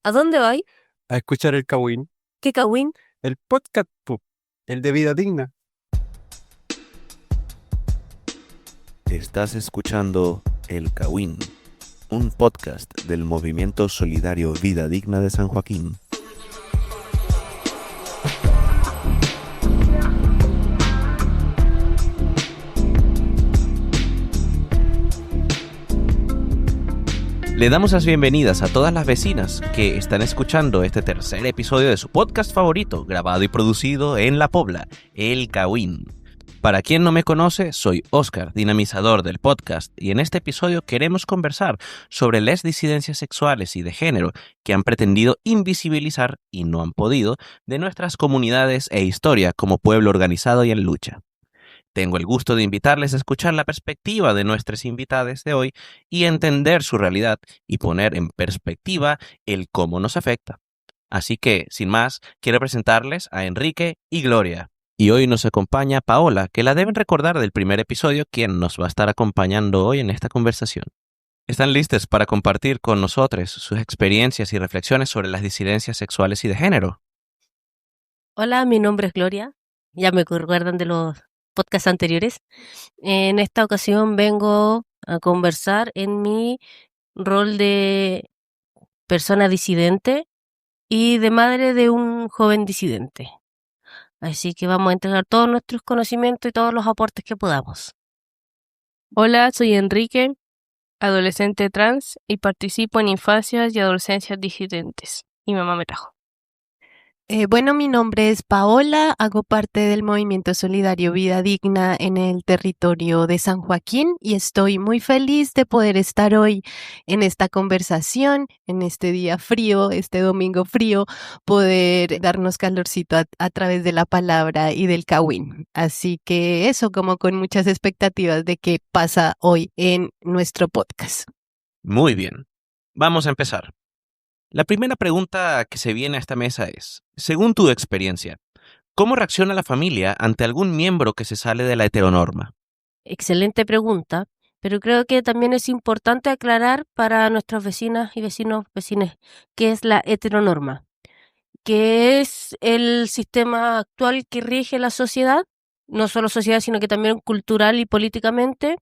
¿A dónde vais? A escuchar el Kawin, ¿Qué cagüín? el podcast, po, el de Vida Digna. Estás escuchando El Kawin, un podcast del movimiento solidario Vida Digna de San Joaquín. Le damos las bienvenidas a todas las vecinas que están escuchando este tercer episodio de su podcast favorito, grabado y producido en La Pobla, El Kawin. Para quien no me conoce, soy Óscar, dinamizador del podcast, y en este episodio queremos conversar sobre las disidencias sexuales y de género que han pretendido invisibilizar y no han podido de nuestras comunidades e historia como pueblo organizado y en lucha. Tengo el gusto de invitarles a escuchar la perspectiva de nuestros invitados de hoy y entender su realidad y poner en perspectiva el cómo nos afecta. Así que, sin más, quiero presentarles a Enrique y Gloria. Y hoy nos acompaña Paola, que la deben recordar del primer episodio, quien nos va a estar acompañando hoy en esta conversación. ¿Están listos para compartir con nosotros sus experiencias y reflexiones sobre las disidencias sexuales y de género? Hola, mi nombre es Gloria. Ya me recuerdan de los podcasts anteriores. En esta ocasión vengo a conversar en mi rol de persona disidente y de madre de un joven disidente. Así que vamos a entregar todos nuestros conocimientos y todos los aportes que podamos. Hola, soy Enrique, adolescente trans y participo en infancias y adolescencias disidentes. Mi mamá me trajo. Bueno, mi nombre es Paola, hago parte del movimiento solidario Vida Digna en el territorio de San Joaquín y estoy muy feliz de poder estar hoy en esta conversación, en este día frío, este domingo frío, poder darnos calorcito a través de la palabra y del Kawin. Así que eso, como con muchas expectativas de qué pasa hoy en nuestro podcast. Muy bien. Vamos a empezar. La primera pregunta que se viene a esta mesa es, según tu experiencia, ¿cómo reacciona la familia ante algún miembro que se sale de la heteronorma? Excelente pregunta, pero creo que también es importante aclarar para nuestras vecinas y vecines, qué es la heteronorma, que es el sistema actual que rige la sociedad, no solo sociedad, sino que también cultural y políticamente,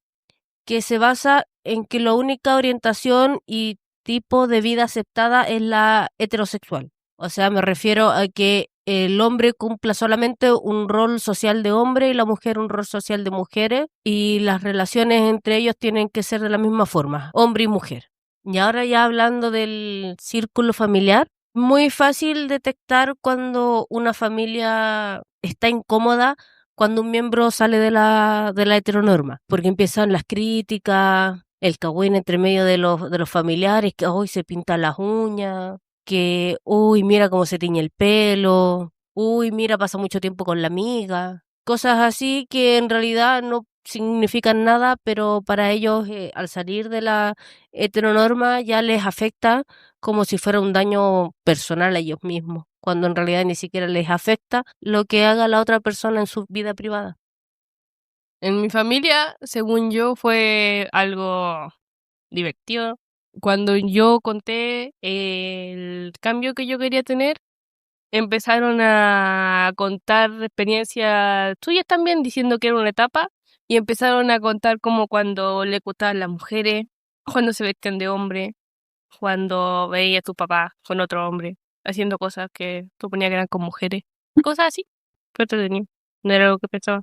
que se basa en que la única orientación y tipo de vida aceptada es la heterosexual. O sea, me refiero a que el hombre cumpla solamente un rol social de hombre y la mujer un rol social de mujeres, y las relaciones entre ellos tienen que ser de la misma forma, hombre y mujer. Y ahora ya hablando del círculo familiar, muy fácil detectar cuando una familia está incómoda cuando un miembro sale de la heteronorma, porque empiezan las críticas, el cagüín entre medio de los familiares, que hoy se pinta las uñas, que uy, mira cómo se tiñe el pelo, uy, mira, pasa mucho tiempo con la amiga, cosas así que en realidad no significan nada, pero para ellos al salir de la heteronorma ya les afecta como si fuera un daño personal a ellos mismos, cuando en realidad ni siquiera les afecta lo que haga la otra persona en su vida privada. En mi familia, según yo, fue algo divertido. Cuando yo conté el cambio que yo quería tener, empezaron a contar experiencias suyas también, diciendo que era una etapa, y empezaron a contar como cuando le gustaban las mujeres, cuando se vestían de hombre, cuando veía a tu papá con otro hombre, haciendo cosas que suponía que eran con mujeres, cosas así. Fue entretenido, no era lo que pensaba.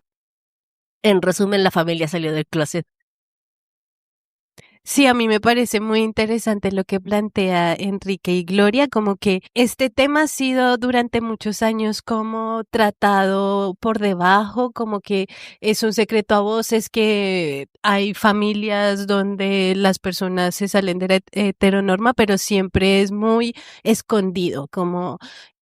En resumen, la familia salió del closet. Sí, a mí me parece muy interesante lo que plantea Enrique y Gloria, como que este tema ha sido durante muchos años como tratado por debajo, como que es un secreto a voces que hay familias donde las personas se salen de la heteronorma, pero siempre es muy escondido, como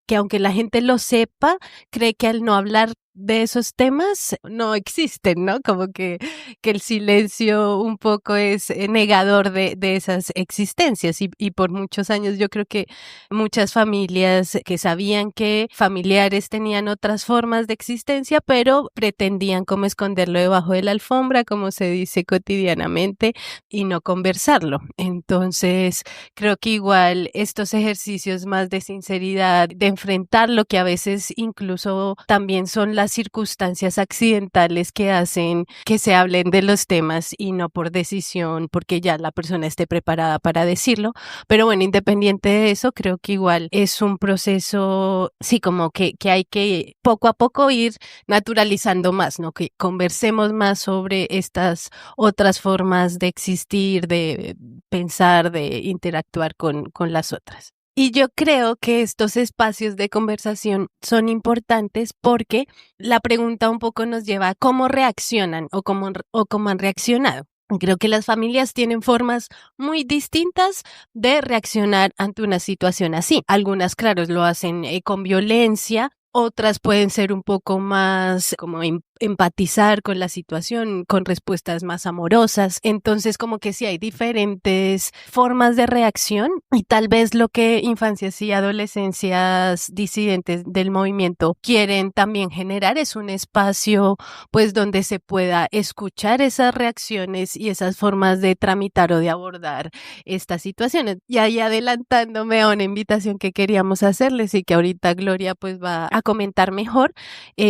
que aunque la gente lo sepa, cree que al no hablar de esos temas no existen, ¿no? Como que el silencio un poco es negador de esas existencias y por muchos años yo creo que muchas familias que sabían que familiares tenían otras formas de existencia, pero pretendían como esconderlo debajo de la alfombra, como se dice cotidianamente, y no conversarlo. Entonces, creo que igual estos ejercicios más de sinceridad, de enfrentar lo que a veces incluso también son las circunstancias accidentales que hacen que se hablen de los temas y no por decisión, porque ya la persona esté preparada para decirlo. Pero bueno, independiente de eso, creo que igual es un proceso, sí, como que hay que poco a poco ir naturalizando más, ¿no? Que conversemos más sobre estas otras formas de existir, de pensar, de interactuar con las otras. Y yo creo que estos espacios de conversación son importantes porque la pregunta un poco nos lleva a cómo reaccionan o cómo han reaccionado. Creo que las familias tienen formas muy distintas de reaccionar ante una situación así. Algunas, claro, lo hacen con violencia. Otras pueden ser un poco más como empatizar con la situación, con respuestas más amorosas. Entonces, como que sí hay diferentes formas de reacción y tal vez lo que infancias y adolescencias disidentes del movimiento quieren también generar es un espacio pues donde se pueda escuchar esas reacciones y esas formas de tramitar o de abordar estas situaciones. Y ahí adelantándome a una invitación que queríamos hacerles y que ahorita Gloria pues va a comentar mejor,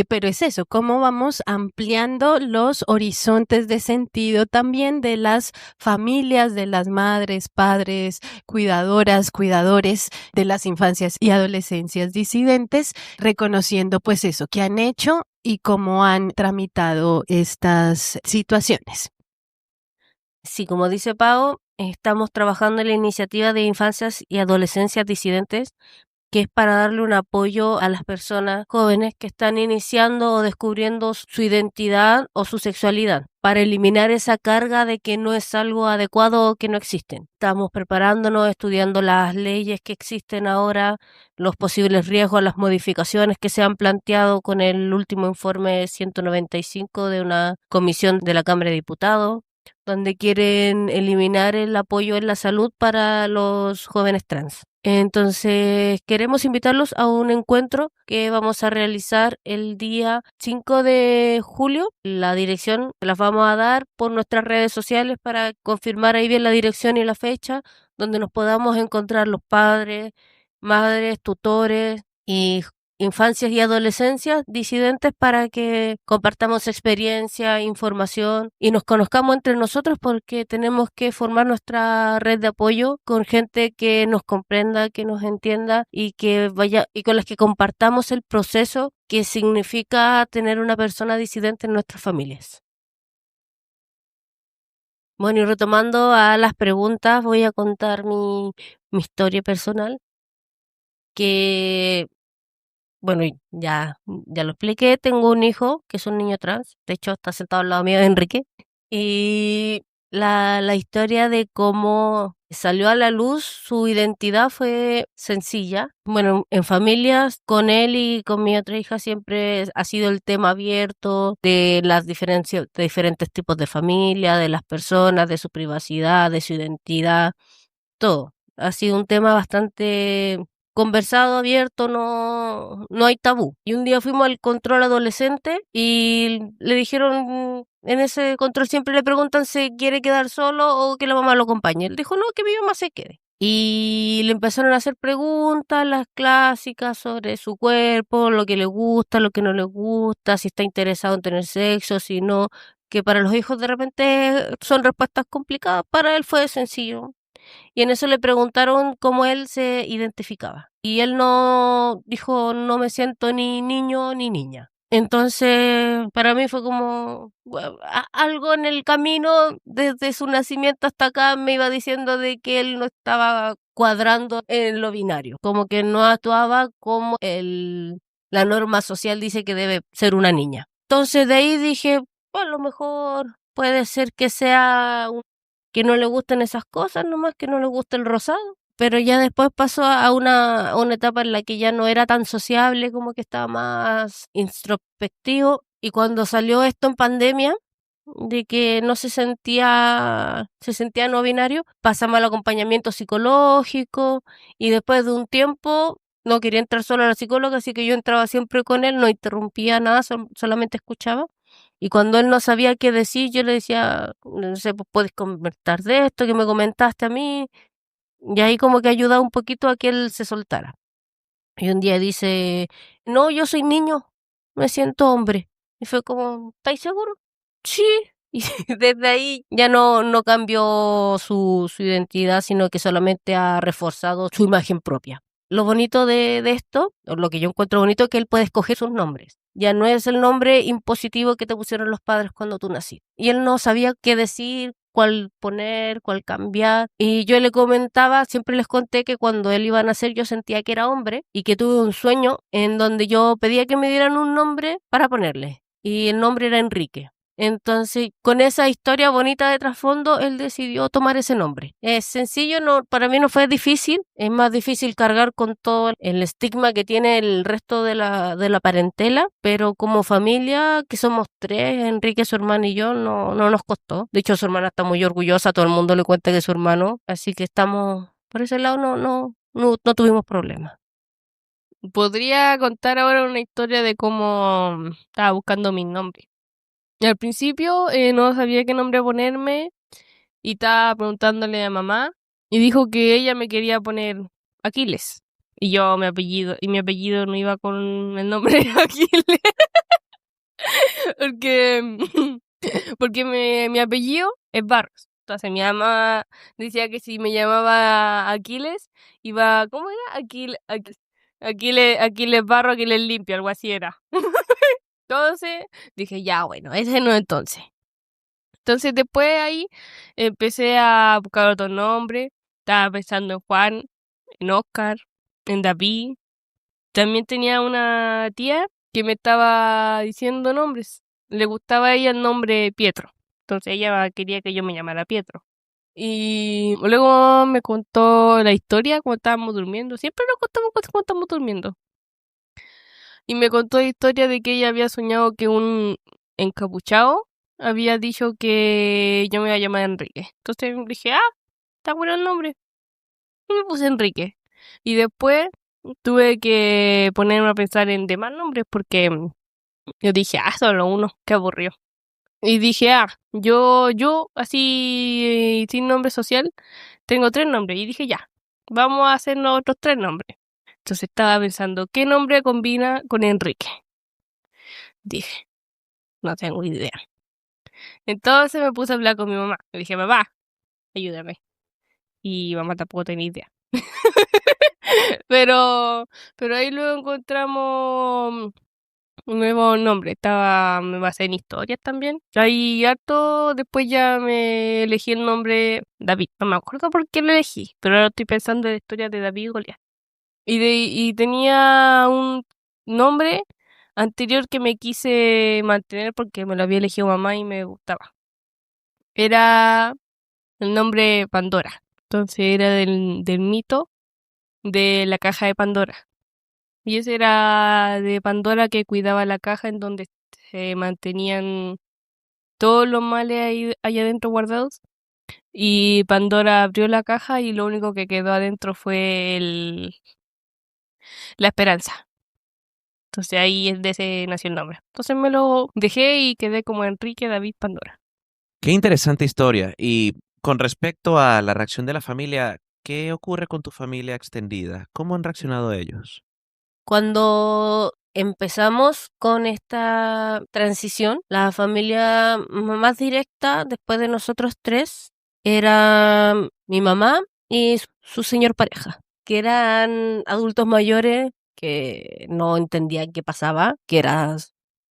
pero es eso, cómo vamos ampliando los horizontes de sentido también de las familias, de las madres, padres, cuidadoras, cuidadores de las infancias y adolescencias disidentes, reconociendo pues eso que han hecho y cómo han tramitado estas situaciones. Sí, como dice Pau, estamos trabajando en la iniciativa de infancias y adolescencias disidentes, que es para darle un apoyo a las personas jóvenes que están iniciando o descubriendo su identidad o su sexualidad, para eliminar esa carga de que no es algo adecuado o que no existen. Estamos preparándonos, estudiando las leyes que existen ahora, los posibles riesgos, las modificaciones que se han planteado con el último informe 195 de una comisión de la Cámara de Diputados, donde quieren eliminar el apoyo en la salud para los jóvenes trans. Entonces, queremos invitarlos a un encuentro que vamos a realizar el día 5 de julio. La dirección las vamos a dar por nuestras redes sociales para confirmar ahí bien la dirección y la fecha, donde nos podamos encontrar los padres, madres, tutores y infancias y adolescencias disidentes para que compartamos experiencia, información y nos conozcamos entre nosotros, porque tenemos que formar nuestra red de apoyo con gente que nos comprenda, que nos entienda y que vaya y con las que compartamos el proceso que significa tener una persona disidente en nuestras familias. Bueno, y retomando a las preguntas, voy a contar mi historia personal, que bueno, ya lo expliqué, tengo un hijo que es un niño trans, de hecho está sentado al lado mío de Enrique, y la historia de cómo salió a la luz su identidad fue sencilla. Bueno, en familias con él y con mi otra hija siempre ha sido el tema abierto de las diferencias de diferentes tipos de familia, de las personas, de su privacidad, de su identidad, todo. Ha sido un tema bastante conversado, abierto, no hay tabú. Y un día fuimos al control adolescente y le dijeron, en ese control siempre le preguntan si quiere quedar solo o que la mamá lo acompañe. Él dijo, no, que mi mamá se quede. Y le empezaron a hacer preguntas, las clásicas, sobre su cuerpo, lo que le gusta, lo que no le gusta, si está interesado en tener sexo, si no, que para los hijos de repente son respuestas complicadas. Para él fue sencillo. Y en eso le preguntaron cómo él se identificaba. Y él no dijo, no me siento ni niño ni niña. Entonces, para mí fue como algo en el camino, desde su nacimiento hasta acá, me iba diciendo de que él no estaba cuadrando en lo binario, como que no actuaba como la norma social dice que debe ser una niña. Entonces, de ahí dije, a lo mejor puede ser que sea que no le gusten esas cosas, nomás que no le gusta el rosado. pero ya después pasó a una etapa en la que ya no era tan sociable, como que estaba más introspectivo. Y cuando salió esto en pandemia, de que no se sentía no binario, pasamos al acompañamiento psicológico y después de un tiempo no quería entrar solo a la psicóloga, así que yo entraba siempre con él, no interrumpía nada, solamente escuchaba. Y cuando él no sabía qué decir, yo le decía, no sé, pues puedes comentar de esto que me comentaste a mí. Y ahí como que ayudaba un poquito a que él se soltara. Y un día dice, no, yo soy niño, me siento hombre. Y fue como, ¿estáis seguro? Sí. Y desde ahí ya no cambió su identidad, sino que solamente ha reforzado su imagen propia. Lo bonito de esto, o lo que yo encuentro bonito, es que él puede escoger sus nombres. Ya no es el nombre impositivo que te pusieron los padres cuando tú naciste. Y él no sabía qué decir, cuál poner, cuál cambiar. Y yo le comentaba, siempre les conté que cuando él iba a nacer yo sentía que era hombre y que tuve un sueño en donde yo pedía que me dieran un nombre para ponerle. Y el nombre era Enrique. Entonces, con esa historia bonita de trasfondo, él decidió tomar ese nombre. Es sencillo, no, para mí no fue difícil. Es más difícil cargar con todo el estigma que tiene el resto de la parentela, pero como familia, que somos tres, Enrique, su hermano y yo, no nos costó. De hecho, su hermana está muy orgullosa, todo el mundo le cuenta que es su hermano, así que estamos, por ese lado, no tuvimos problemas. Podría contar ahora una historia de cómo estaba buscando mi nombre. Y al principio no sabía qué nombre ponerme y estaba preguntándole a mamá y dijo que ella me quería poner Aquiles. Y yo mi apellido no iba con el nombre de Aquiles. porque porque mi apellido es Barros. Entonces mi mamá decía que si me llamaba Aquiles iba, ¿cómo era? Aquiles Barro, Aquiles limpio, algo así era. Entonces dije, ya, bueno, ese no entonces. Entonces después ahí empecé a buscar otro nombre. Estaba pensando en Juan, en Oscar, en David. También tenía una tía que me estaba diciendo nombres. Le gustaba a ella el nombre Pietro. Entonces ella quería que yo me llamara Pietro. Y luego me contó la historia cuando estábamos durmiendo. Siempre nos contamos cuando estamos durmiendo. Y me contó la historia de que ella había soñado que un encapuchado había dicho que yo me iba a llamar Enrique. Entonces dije, está bueno el nombre. Y me puse Enrique. Y después tuve que ponerme a pensar en demás nombres porque yo dije, solo uno, qué aburrido. Y dije, yo así sin nombre social, tengo 3 nombres. Y dije, ya, vamos a hacernos otros 3 nombres. Entonces estaba pensando, ¿qué nombre combina con Enrique? Dije, no tengo idea. Entonces me puse a hablar con mi mamá. Le dije, mamá, ayúdame. Y mamá tampoco tenía idea. pero ahí luego encontramos un nuevo nombre. Me basé en historias también. Ahí harto, después ya me elegí el nombre David. No me acuerdo por qué lo elegí, pero ahora estoy pensando en la historia de David y Goliat. Y tenía un nombre anterior que me quise mantener porque me lo había elegido mamá y me gustaba. Era el nombre Pandora. Entonces era del mito de la caja de Pandora. Y ese era de Pandora que cuidaba la caja en donde se mantenían todos los males ahí allá adentro guardados. Y Pandora abrió la caja y lo único que quedó adentro fue la esperanza. Entonces ahí es de ese nació el nombre. Entonces me lo dejé y quedé como Enrique David Pandora. Qué interesante historia. Y con respecto a la reacción de la familia, ¿qué ocurre con tu familia extendida? ¿Cómo han reaccionado ellos? Cuando empezamos con esta transición, la familia más directa después de nosotros tres era mi mamá y su señor pareja, que eran adultos mayores que no entendían qué pasaba, que era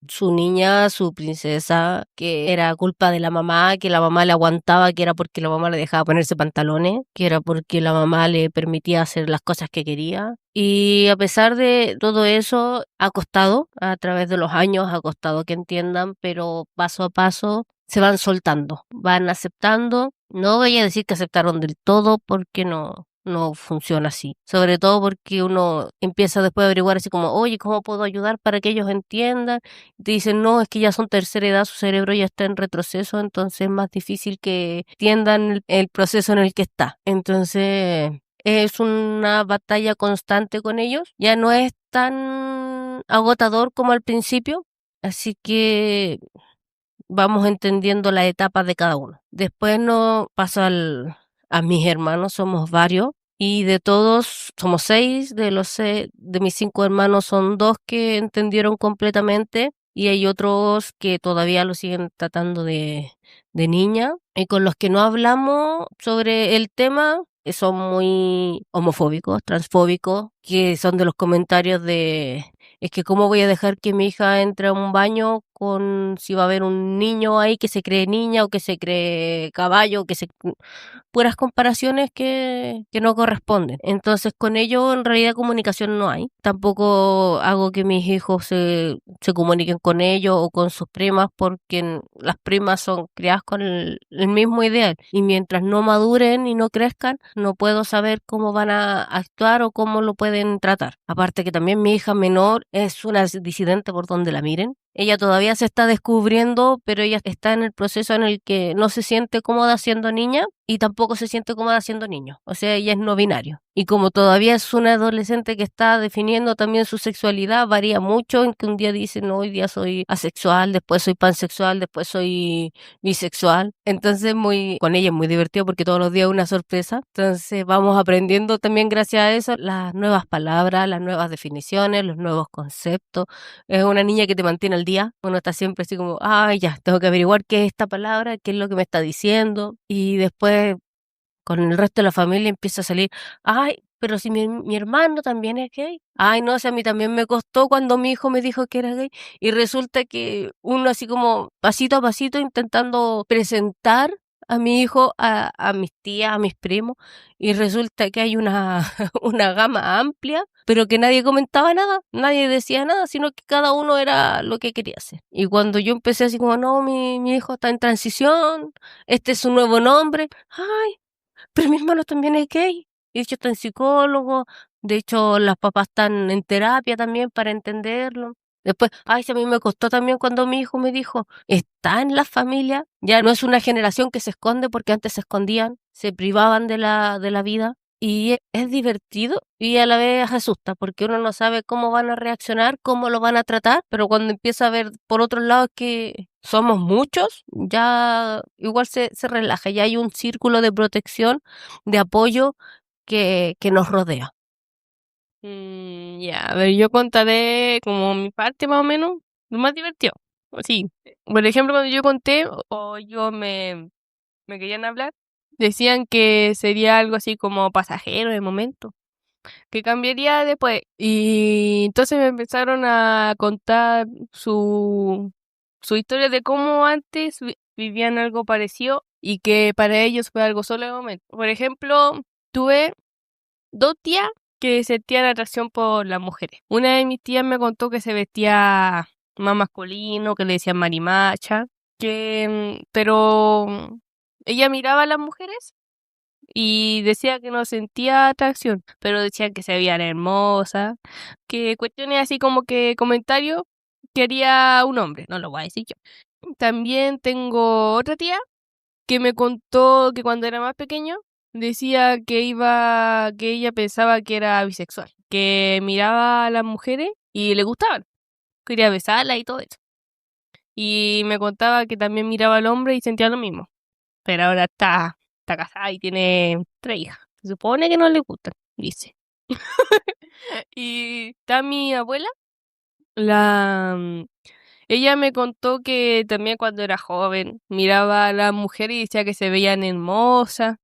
su niña, su princesa, que era culpa de la mamá, que la mamá le aguantaba, que era porque la mamá le dejaba ponerse pantalones, que era porque la mamá le permitía hacer las cosas que quería. Y a pesar de todo eso, ha costado, a través de los años, ha costado que entiendan, pero paso a paso se van soltando, van aceptando. No voy a decir que aceptaron del todo porque no no funciona así. Sobre todo porque uno empieza después a averiguar así como, oye, ¿cómo puedo ayudar para que ellos entiendan? Te dicen, no, es que ya son tercera edad, su cerebro ya está en retroceso, entonces es más difícil que entiendan el proceso en el que está. Entonces, es una batalla constante con ellos. Ya no es tan agotador como al principio, así que vamos entendiendo las etapas de cada uno. Después no paso a mis hermanos, somos varios, y de todos somos 6, de mis 5 hermanos son 2 que entendieron completamente, y hay otros que todavía lo siguen tratando de niña, y con los que no hablamos sobre el tema son muy homofóbicos, transfóbicos, que son de los comentarios de es que cómo voy a dejar que mi hija entre a un baño con si va a haber un niño ahí que se cree niña o que se cree caballo, puras comparaciones que no corresponden. Entonces con ello en realidad comunicación no hay. Tampoco hago que mis hijos se comuniquen con ellos o con sus primas porque las primas son criadas con el mismo ideal y mientras no maduren y no crezcan no puedo saber cómo van a actuar o cómo lo pueden tratar. Aparte que también mi hija menor es una disidente por donde la miren. Ella todavía se está descubriendo, pero ella está en el proceso en el que no se siente cómoda siendo niña y tampoco se siente cómoda siendo niño. O sea, ella es no binario. Y como todavía es una adolescente que está definiendo también su sexualidad, varía mucho en que un día dice, no, hoy día soy asexual, después soy pansexual, después soy bisexual. Entonces con ella es muy divertido porque todos los días es una sorpresa. Entonces vamos aprendiendo también gracias a eso las nuevas palabras, las nuevas definiciones, los nuevos conceptos. Es una niña que te mantiene al día. Uno está siempre así como, ay, ya, tengo que averiguar qué es esta palabra, qué es lo que me está diciendo. Y después con el resto de la familia empieza a salir, ay, pero si mi hermano también es gay. Ay, no, o sea, a mí también me costó cuando mi hijo me dijo que era gay. Y resulta que uno así como pasito a pasito intentando presentar a mi hijo, a mis tías, a mis primos, y resulta que hay una, una gama amplia, pero que nadie comentaba nada, nadie decía nada, sino que cada uno era lo que quería hacer. Y cuando yo empecé así como, no, mi hijo está en transición, este es su nuevo nombre, ay, pero mi hermano también es gay. Y de hecho está en psicólogo. De hecho, las papás están en terapia también para entenderlo. Después, ay, si a mí me costó también cuando mi hijo me dijo, está en la familia. Ya no es una generación que se esconde porque antes se escondían, se privaban de la vida. Y es divertido y a la vez asusta porque uno no sabe cómo van a reaccionar, cómo lo van a tratar, pero cuando empieza a ver por otro lado que somos muchos, ya igual se relaja, ya hay un círculo de protección, de apoyo que nos rodea. Ya, a ver, yo contaré como mi parte más o menos, lo más divertido. Sí, por ejemplo, cuando yo conté o yo me querían hablar, decían que sería algo así como pasajero de momento, que cambiaría después. Y entonces me empezaron a contar su historia de cómo antes vivían algo parecido y que para ellos fue algo solo de momento. Por ejemplo, tuve 2 tías que sentían atracción por las mujeres. Una de mis tías me contó que se vestía más masculino, que le decían marimacha, pero ella miraba a las mujeres y decía que no sentía atracción, pero decía que se veían hermosas, que cuestiones así como que comentarios que haría un hombre, no lo voy a decir yo. También tengo otra tía que me contó que cuando era más pequeño decía que ella pensaba que era bisexual, que miraba a las mujeres y le gustaban, quería besarla y todo eso. Y me contaba que también miraba al hombre y sentía lo mismo, pero ahora está casada y tiene 3 hijas. Se supone que no le gustan, dice. Y está mi abuela, ella me contó que también cuando era joven miraba a las mujeres y decía que se veían hermosas,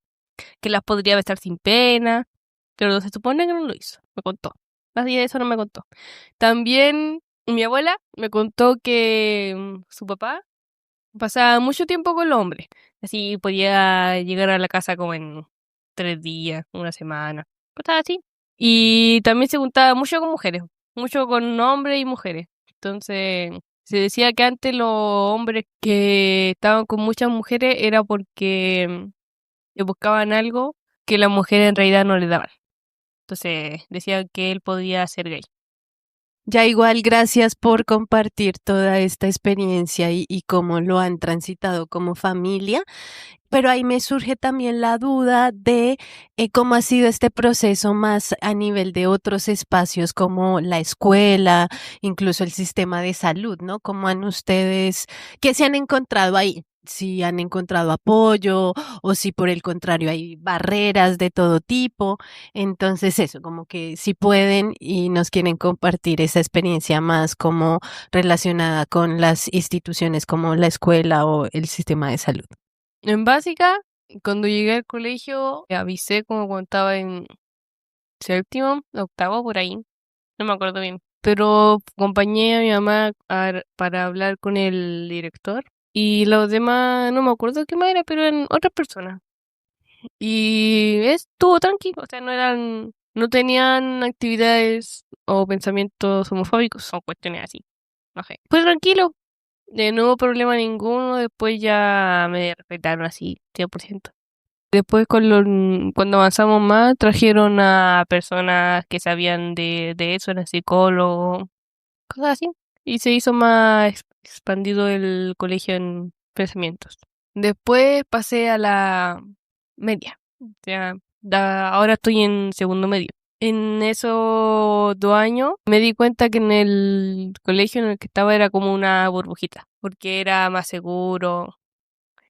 que las podría besar sin pena, pero se supone que no lo hizo, me contó. Más allá de eso no me contó. También mi abuela me contó que su papá pasaba mucho tiempo con los hombres, así podía llegar a la casa como en 3 días, una semana, cosas así. Y también se juntaba mucho con mujeres, mucho con hombres y mujeres. Entonces, se decía que antes los hombres que estaban con muchas mujeres era porque buscaban algo que las mujeres en realidad no le daban. Entonces decían que él podía ser gay. Ya igual, gracias por compartir toda esta experiencia y cómo lo han transitado como familia. Pero ahí me surge también la duda de cómo ha sido este proceso más a nivel de otros espacios como la escuela, incluso el sistema de salud, ¿no? ¿Cómo han ustedes, qué se han encontrado ahí? Si han encontrado apoyo o si por el contrario hay barreras de todo tipo. Entonces eso, como que si pueden y nos quieren compartir esa experiencia más como relacionada con las instituciones como la escuela o el sistema de salud. En básica, cuando llegué al colegio, avisé como cuando estaba en séptimo, octavo, por ahí. No me acuerdo bien. Pero acompañé a mi mamá para hablar con el director. Y los demás, no me acuerdo qué más era, pero eran otras personas. Y estuvo tranquilo. O sea, no tenían actividades o pensamientos homofóbicos o cuestiones así. No sé. Fue tranquilo. No hubo problema ninguno, después ya me respetaron así, 100%. Después cuando avanzamos más, trajeron a personas que sabían de eso, eran psicólogos, cosas así. Y se hizo más expandido el colegio en pensamientos. Después pasé a la media. O sea, ahora estoy en segundo medio. En esos 2 años me di cuenta que en el colegio en el que estaba era como una burbujita, porque era más seguro,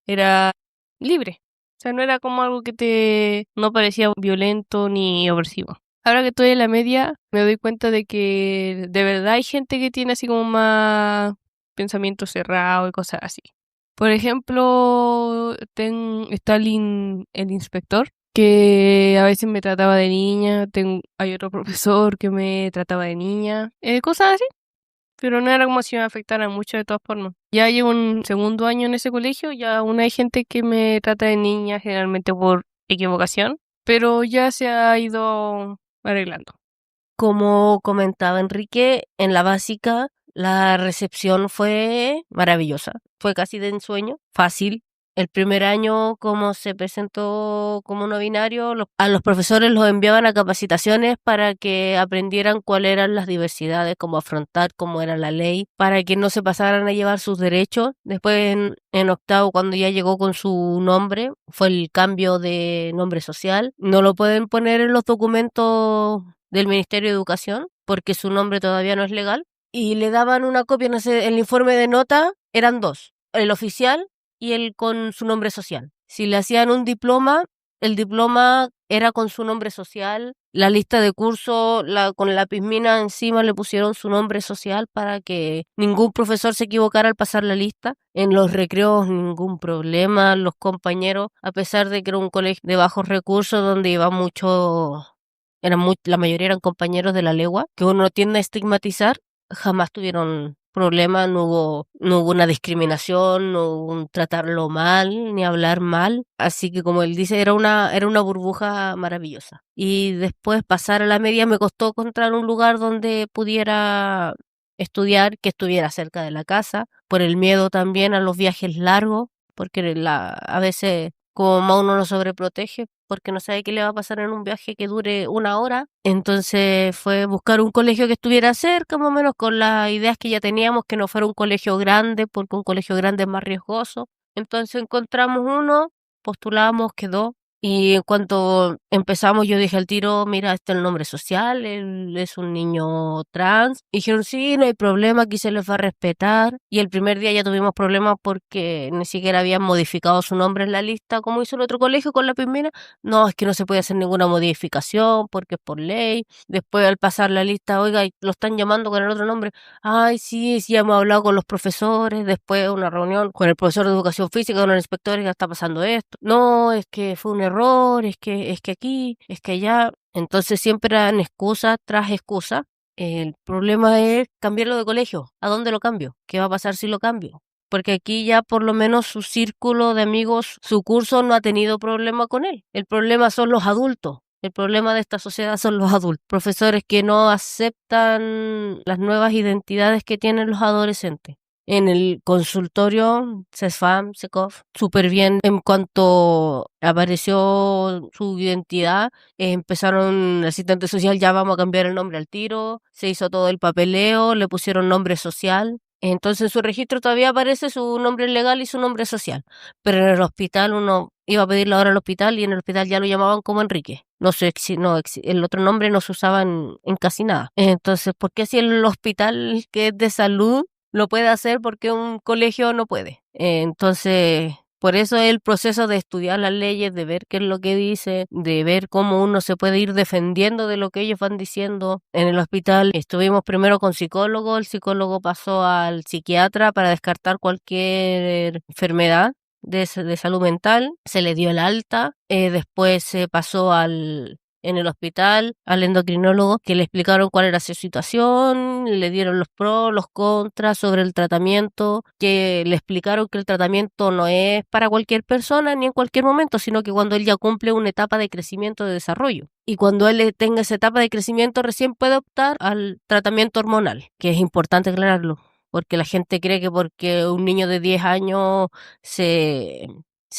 era libre. O sea, no era como algo que no parecía violento ni opresivo. Ahora que estoy en la media, me doy cuenta de que de verdad hay gente que tiene así como más pensamiento cerrado y cosas así. Por ejemplo, está el inspector, que a veces me trataba de niña, hay otro profesor que me trataba de niña, cosas así, pero no era como si me afectara mucho de todas formas. Ya llevo un segundo año en ese colegio, ya aún hay gente que me trata de niña, generalmente por equivocación, pero ya se ha ido arreglando. Como comentaba Enrique, en la básica la recepción fue maravillosa, fue casi de ensueño, fácil. El primer año, como se presentó como no binario, a los profesores los enviaban a capacitaciones para que aprendieran cuáles eran las diversidades, cómo afrontar, cómo era la ley, para que no se pasaran a llevar sus derechos. Después, en octavo, cuando ya llegó con su nombre, fue el cambio de nombre social. No lo pueden poner en los documentos del Ministerio de Educación porque su nombre todavía no es legal. Y le daban una copia, no sé, el informe de nota eran 2, el oficial y el con su nombre social. Si le hacían un diploma, el diploma era con su nombre social, la lista de curso con la lápiz-mina encima le pusieron su nombre social para que ningún profesor se equivocara al pasar la lista. En los recreos ningún problema, los compañeros, a pesar de que era un colegio de bajos recursos donde iba la mayoría eran compañeros de la legua, que uno tiende a estigmatizar, jamás tuvieron problemas, no hubo una discriminación, no hubo un tratarlo mal, ni hablar mal. Así que como él dice, era una burbuja maravillosa. Y después pasar a la media me costó encontrar un lugar donde pudiera estudiar, que estuviera cerca de la casa, por el miedo también a los viajes largos, porque a veces como más uno lo sobreprotege, porque no sabe qué le va a pasar en un viaje que dure 1 hora. Entonces fue buscar un colegio que estuviera cerca, más o menos, con las ideas que ya teníamos, que no fuera un colegio grande, porque un colegio grande es más riesgoso. Entonces encontramos uno, postulamos, quedó. Y en cuanto empezamos, yo dije al tiro, mira, este es el nombre social, él es un niño trans. Y dijeron, sí, no hay problema, aquí se les va a respetar. Y el primer día ya tuvimos problemas porque ni siquiera habían modificado su nombre en la lista, como hizo el otro colegio con la pismina. No, es que no se puede hacer ninguna modificación porque es por ley. Después al pasar la lista, oiga, lo están llamando con el otro nombre. Ay, sí, ya hemos hablado con los profesores. Después una reunión con el profesor de educación física, con el inspector, y ya está pasando esto. No, es que fue un error, es que aquí, es que allá. Entonces siempre eran excusa tras excusa. El problema es cambiarlo de colegio. ¿A dónde lo cambio? ¿Qué va a pasar si lo cambio? Porque aquí ya por lo menos su círculo de amigos, su curso no ha tenido problema con él. El problema son los adultos. El problema de esta sociedad son los adultos. Profesores que no aceptan las nuevas identidades que tienen los adolescentes. En el consultorio, CESFAM, SECOF, súper bien. En cuanto apareció su identidad, empezaron el asistente social, ya vamos a cambiar el nombre al tiro, se hizo todo el papeleo, le pusieron nombre social. Entonces en su registro todavía aparece su nombre legal y su nombre social. Pero en el hospital uno iba a pedir la hora al hospital y en el hospital ya lo llamaban como Enrique. El otro nombre no se usaba en casi nada. Entonces, ¿por qué si el hospital que es de salud lo puede hacer, porque un colegio no puede? Entonces, por eso es el proceso de estudiar las leyes, de ver qué es lo que dice, de ver cómo uno se puede ir defendiendo de lo que ellos van diciendo. En el hospital estuvimos primero con psicólogo, el psicólogo pasó al psiquiatra para descartar cualquier enfermedad de salud mental, se le dio el alta, después se pasó en el hospital al endocrinólogo, que le explicaron cuál era su situación, le dieron los pros, los contras sobre el tratamiento, que le explicaron que el tratamiento no es para cualquier persona ni en cualquier momento, sino que cuando él ya cumple una etapa de crecimiento, de desarrollo. Y cuando él tenga esa etapa de crecimiento, recién puede optar al tratamiento hormonal, que es importante aclararlo, porque la gente cree que porque un niño de 10 años se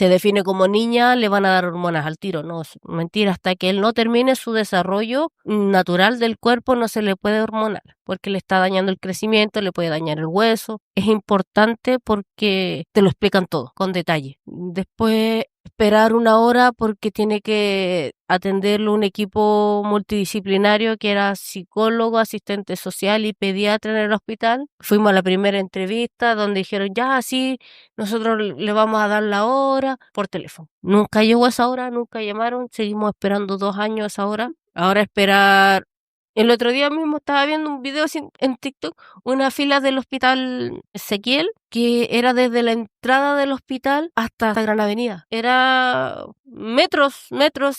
define como niña, le van a dar hormonas al tiro. No, es mentira, hasta que él no termine su desarrollo natural del cuerpo no se le puede hormonar, porque le está dañando el crecimiento, le puede dañar el hueso. Es importante porque te lo explican todo, con detalle. Después esperar una hora porque tiene que atenderlo un equipo multidisciplinario que era psicólogo, asistente social y pediatra en el hospital. Fuimos a la primera entrevista donde dijeron, ya, sí, nosotros le vamos a dar la hora por teléfono. Nunca llegó esa hora, nunca llamaron, seguimos esperando 2 años esa hora. Ahora esperar. El otro día mismo estaba viendo un video en TikTok, una fila del hospital Ezequiel, que era desde la entrada del hospital hasta la Gran Avenida. Era metros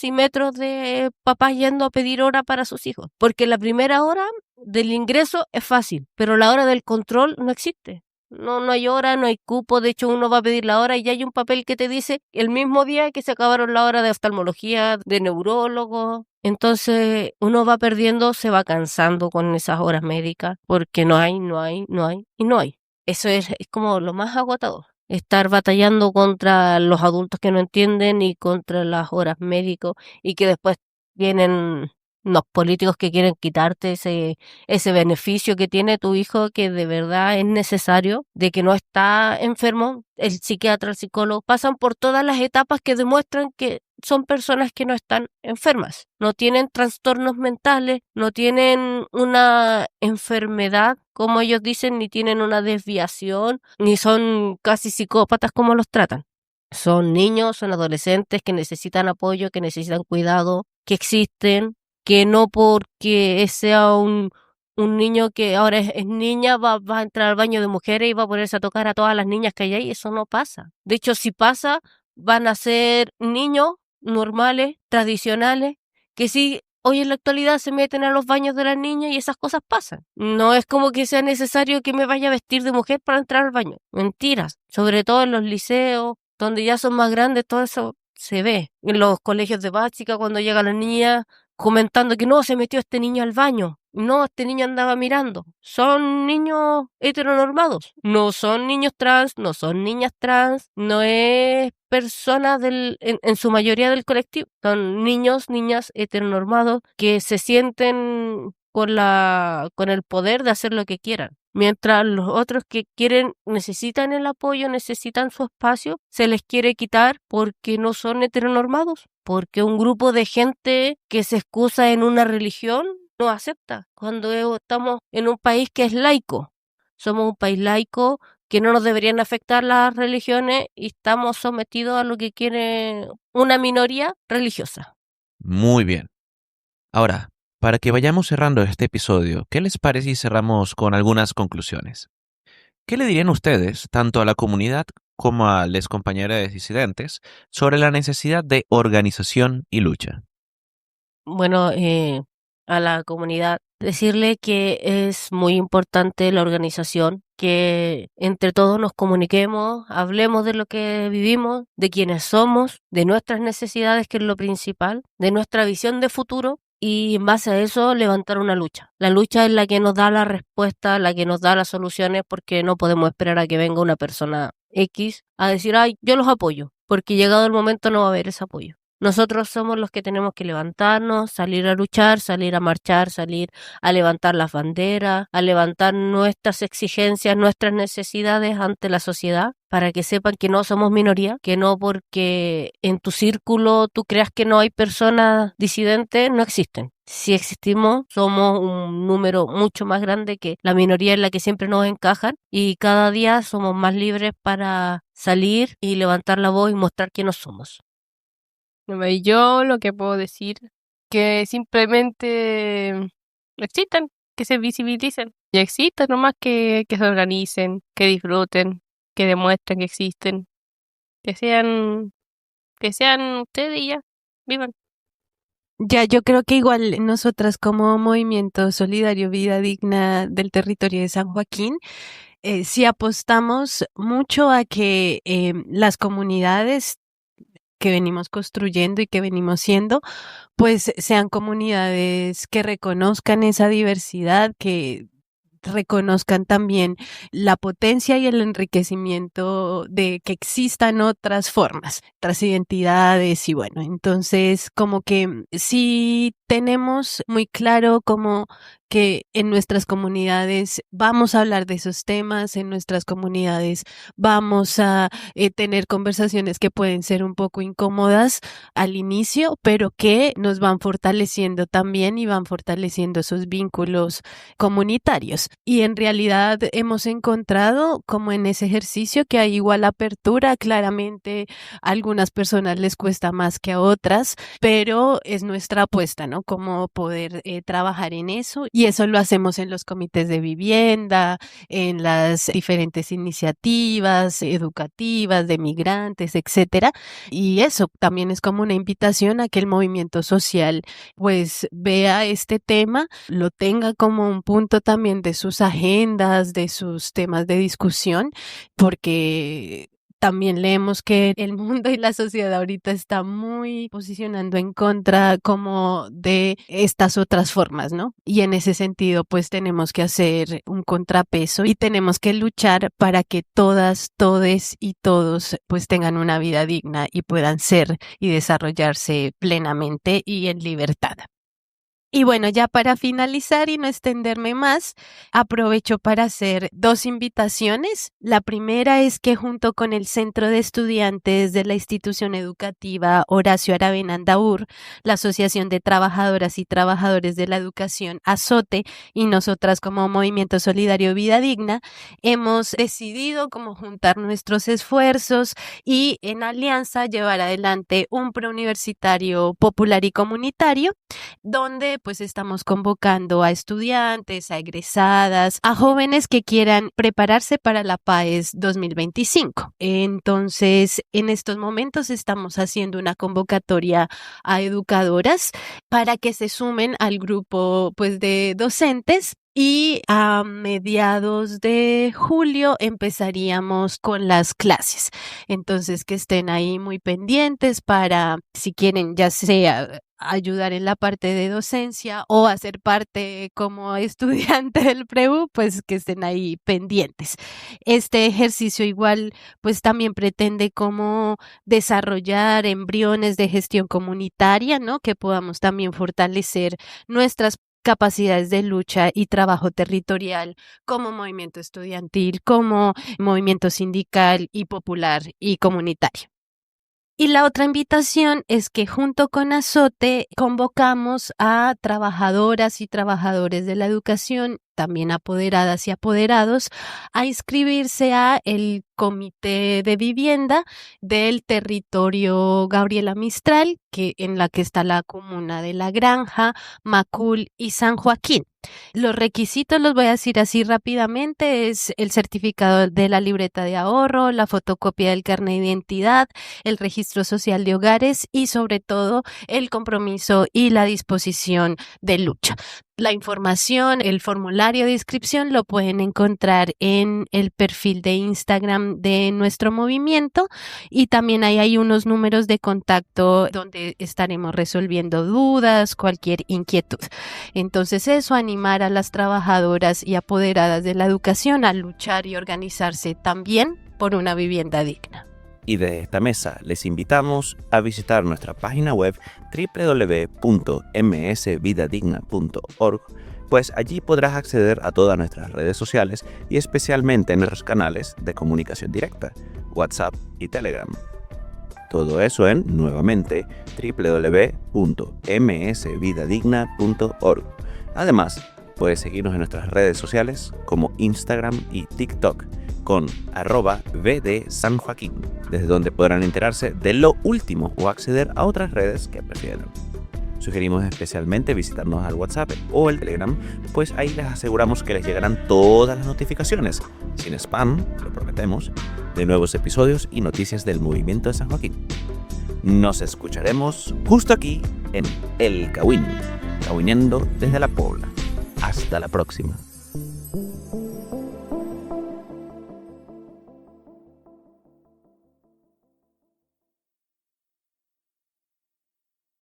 y metros de papás yendo a pedir hora para sus hijos. Porque la primera hora del ingreso es fácil, pero la hora del control no existe. No hay hora, no hay cupo. De hecho, uno va a pedir la hora y ya hay un papel que te dice el mismo día que se acabaron la hora de oftalmología, de neurólogo. Entonces, uno va perdiendo, se va cansando con esas horas médicas porque no hay. Eso es como lo más agotador. Estar batallando contra los adultos que no entienden y contra las horas médicos y que después vienen los políticos que quieren quitarte ese beneficio que tiene tu hijo, que de verdad es necesario, de que no está enfermo. El psiquiatra, el psicólogo, pasan por todas las etapas que demuestran que son personas que no están enfermas, no tienen trastornos mentales, no tienen una enfermedad, como ellos dicen, ni tienen una desviación, ni son casi psicópatas como los tratan. Son niños, son adolescentes que necesitan apoyo, que necesitan cuidado, que existen, que no porque sea un niño que ahora es niña va a entrar al baño de mujeres y va a ponerse a tocar a todas las niñas que hay ahí. Eso no pasa. De hecho, si pasa, van a ser niños normales, tradicionales, que sí, hoy en la actualidad se meten a los baños de las niñas y esas cosas pasan. No es como que sea necesario que me vaya a vestir de mujer para entrar al baño. Mentiras. Sobre todo en los liceos, donde ya son más grandes, todo eso se ve. En los colegios de básica, cuando llegan las niñas comentando que no, se metió este niño al baño. No, este niño andaba mirando. Son niños heteronormados. No son niños trans, no son niñas trans, no es personas en su mayoría del colectivo. Son niños, niñas heteronormados que se sienten con el poder de hacer lo que quieran. Mientras los otros que necesitan el apoyo, necesitan su espacio, se les quiere quitar porque no son heteronormados. Porque un grupo de gente que se excusa en una religión no acepta. Cuando estamos en un país que es laico, somos un país laico, que no nos deberían afectar las religiones y estamos sometidos a lo que quiere una minoría religiosa. Muy bien. Ahora, para que vayamos cerrando este episodio, ¿qué les parece si cerramos con algunas conclusiones? ¿Qué le dirían ustedes, tanto a la comunidad como a las compañeras disidentes, sobre la necesidad de organización y lucha? Bueno, a la comunidad, decirle que es muy importante la organización, que entre todos nos comuniquemos, hablemos de lo que vivimos, de quiénes somos, de nuestras necesidades, que es lo principal, de nuestra visión de futuro, y en base a eso levantar una lucha. La lucha es la que nos da la respuesta, la que nos da las soluciones, porque no podemos esperar a que venga una persona X a decir, ay, yo los apoyo, porque llegado el momento no va a haber ese apoyo. Nosotros somos los que tenemos que levantarnos, salir a luchar, salir a marchar, salir a levantar las banderas, a levantar nuestras exigencias, nuestras necesidades ante la sociedad, para que sepan que no somos minoría, que no porque en tu círculo tú creas que no hay personas disidentes, no existen. Si existimos, somos un número mucho más grande que la minoría en la que siempre nos encajan, y cada día somos más libres para salir y levantar la voz y mostrar quiénes somos. Y yo lo que puedo decir, que simplemente existan, que se visibilicen. Y existan nomás, que se organicen, que disfruten, que demuestren que existen. Que sean ustedes y ya, vivan. Ya, yo creo que igual nosotras como Movimiento Solidario Vida Digna del territorio de San Joaquín, sí apostamos mucho a que las comunidades que venimos construyendo y que venimos siendo, pues sean comunidades que reconozcan esa diversidad, que reconozcan también la potencia y el enriquecimiento de que existan otras formas, otras identidades y bueno, entonces como que sí tenemos muy claro como que en nuestras comunidades vamos a hablar de esos temas, en nuestras comunidades vamos a tener conversaciones que pueden ser un poco incómodas al inicio, pero que nos van fortaleciendo también y van fortaleciendo esos vínculos comunitarios. Y en realidad hemos encontrado como en ese ejercicio que hay igual apertura, claramente a algunas personas les cuesta más que a otras, pero es nuestra apuesta, ¿no? Como poder trabajar en eso, y eso lo hacemos en los comités de vivienda, en las diferentes iniciativas educativas de migrantes, etcétera. Y eso también es como una invitación a que el movimiento social pues vea este tema, lo tenga como un punto también de sus agendas, de sus temas de discusión, porque también leemos que el mundo y la sociedad ahorita está muy posicionando en contra como de estas otras formas, ¿no? Y en ese sentido, pues tenemos que hacer un contrapeso y tenemos que luchar para que todas, todes y todos pues tengan una vida digna y puedan ser y desarrollarse plenamente y en libertad. Y bueno, ya para finalizar y no extenderme más, aprovecho para hacer 2 invitaciones. La primera es que junto con el Centro de Estudiantes de la Institución Educativa Horacio Aravena Andaur, la Asociación de Trabajadoras y Trabajadores de la Educación, ASOTE, y nosotras como Movimiento Solidario Vida Digna, hemos decidido como juntar nuestros esfuerzos y en alianza llevar adelante un preuniversitario popular y comunitario, donde pues estamos convocando a estudiantes, a egresadas, a jóvenes que quieran prepararse para la PAES 2025. Entonces, en estos momentos estamos haciendo una convocatoria a educadoras para que se sumen al grupo pues de docentes. Y a mediados de julio empezaríamos con las clases. Entonces, que estén ahí muy pendientes para, si quieren, ya sea ayudar en la parte de docencia o hacer parte como estudiante del PREU, pues que estén ahí pendientes. Este ejercicio igual pues también pretende como desarrollar embriones de gestión comunitaria, ¿no? Que podamos también fortalecer nuestras capacidades de lucha y trabajo territorial como movimiento estudiantil, como movimiento sindical y popular y comunitario. Y la otra invitación es que junto con Azote convocamos a trabajadoras y trabajadores de la educación, también apoderadas y apoderados, a inscribirse a el Comité de Vivienda del territorio Gabriela Mistral, en la que está la comuna de La Granja, Macul y San Joaquín. Los requisitos los voy a decir así rápidamente: es el certificado de la libreta de ahorro, la fotocopia del carnet de identidad, el registro social de hogares y sobre todo el compromiso y la disposición de lucha. La información, el formulario de inscripción lo pueden encontrar en el perfil de Instagram de nuestro movimiento y también ahí hay unos números de contacto donde estaremos resolviendo dudas, cualquier inquietud. Entonces eso, animar a las trabajadoras y apoderadas de la educación a luchar y organizarse también por una vivienda digna. Y desde esta mesa les invitamos a visitar nuestra página web www.msvidadigna.org, pues allí podrás acceder a todas nuestras redes sociales y especialmente en nuestros canales de comunicación directa, WhatsApp y Telegram. Todo eso en, nuevamente, www.msvidadigna.org. Además, puedes seguirnos en nuestras redes sociales como Instagram y TikTok, con @vdsanjoaquín, desde donde podrán enterarse de lo último o acceder a otras redes que prefieran. Sugerimos especialmente visitarnos al WhatsApp o el Telegram, pues ahí les aseguramos que les llegarán todas las notificaciones, sin spam, lo prometemos, de nuevos episodios y noticias del movimiento de San Joaquín. Nos escucharemos justo aquí en El Cawin, cawineando desde la Pobla. Hasta la próxima.